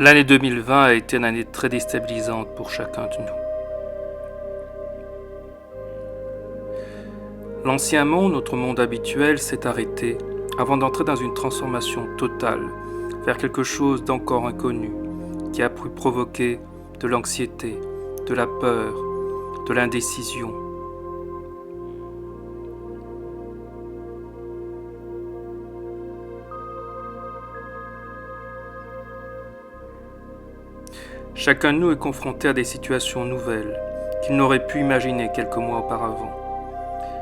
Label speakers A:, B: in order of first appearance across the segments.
A: L'année 2020 a été une année très déstabilisante pour chacun de nous. L'ancien monde, notre monde habituel, s'est arrêté avant d'entrer dans une transformation totale vers quelque chose d'encore inconnu qui a pu provoquer de l'anxiété, de la peur, de l'indécision. Chacun de nous est confronté à des situations nouvelles qu'il n'aurait pu imaginer quelques mois auparavant.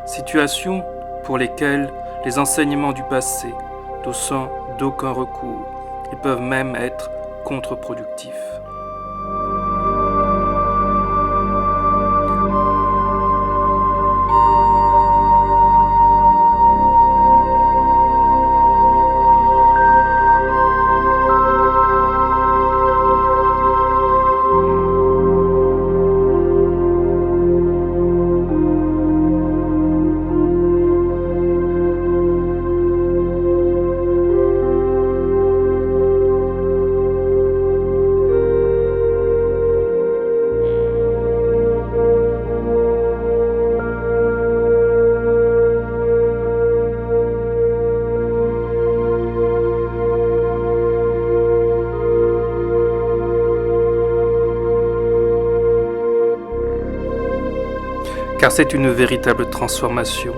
A: Situations pour lesquelles les enseignements du passé ne sont d'aucun recours et peuvent même être contre-productifs. Car c'est une véritable transformation,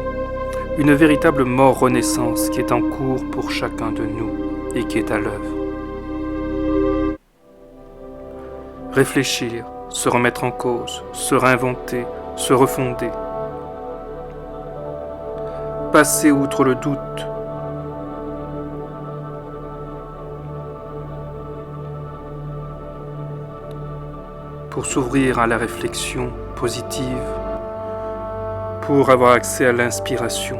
A: une véritable mort-renaissance qui est en cours pour chacun de nous et qui est à l'œuvre. Réfléchir, se remettre en cause, se réinventer, se refonder. Passer outre le doute. Pour s'ouvrir à la réflexion positive, pour avoir accès à l'inspiration.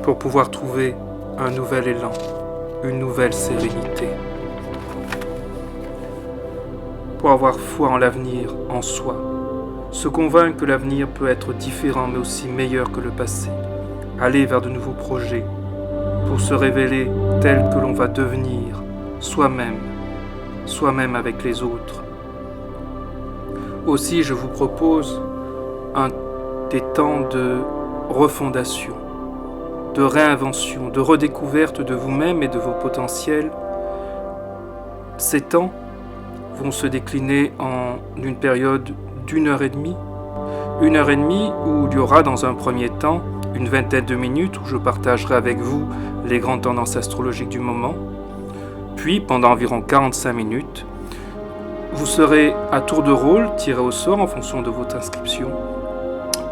A: Pour pouvoir trouver un nouvel élan, une nouvelle sérénité. Pour avoir foi en l'avenir, en soi. Se convaincre que l'avenir peut être différent mais aussi meilleur que le passé. Aller vers de nouveaux projets pour se révéler tel que l'on va devenir. Soi-même avec les autres. Aussi, je vous propose des temps de refondation, de réinvention, de redécouverte de vous-même et de vos potentiels. Ces temps vont se décliner en une période d'1 heure et demie. 1 heure et demie où il y aura dans un premier temps une vingtaine de minutes où je partagerai avec vous les grandes tendances astrologiques du moment. Puis, pendant environ 45 minutes, vous serez à tour de rôle tiré au sort en fonction de votre inscription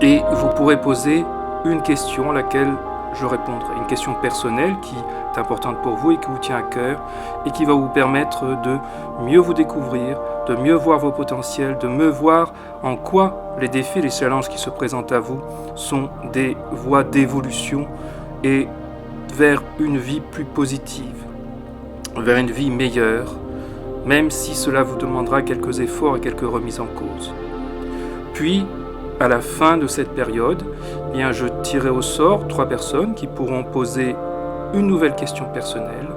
A: et vous pourrez poser une question à laquelle je répondrai. Une question personnelle qui est importante pour vous et qui vous tient à cœur et qui va vous permettre de mieux vous découvrir, de mieux voir vos potentiels, de mieux voir en quoi les défis, les challenges qui se présentent à vous sont des voies d'évolution et vers une vie plus positive, vers une vie meilleure, même si cela vous demandera quelques efforts et quelques remises en cause. Puis, à la fin de cette période, je tirerai au sort 3 personnes qui pourront poser une nouvelle question personnelle.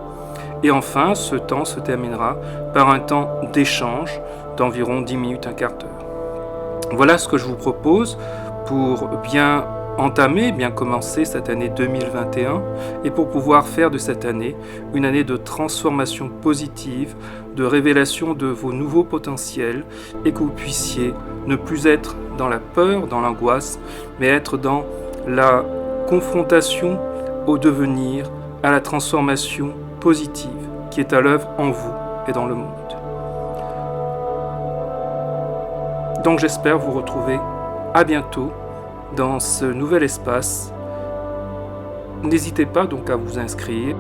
A: Et enfin, ce temps se terminera par un temps d'échange d'environ 10 minutes, un quart d'heure. Voilà ce que je vous propose pour bien entamer, bien commencer cette année 2021 et pour pouvoir faire de cette année une année de transformation positive, de révélation de vos nouveaux potentiels et que vous puissiez ne plus être dans la peur, dans l'angoisse, mais être dans la confrontation au devenir, à la transformation positive qui est à l'œuvre en vous et dans le monde. Donc j'espère vous retrouver à bientôt dans ce nouvel espace. N'hésitez pas donc à vous inscrire.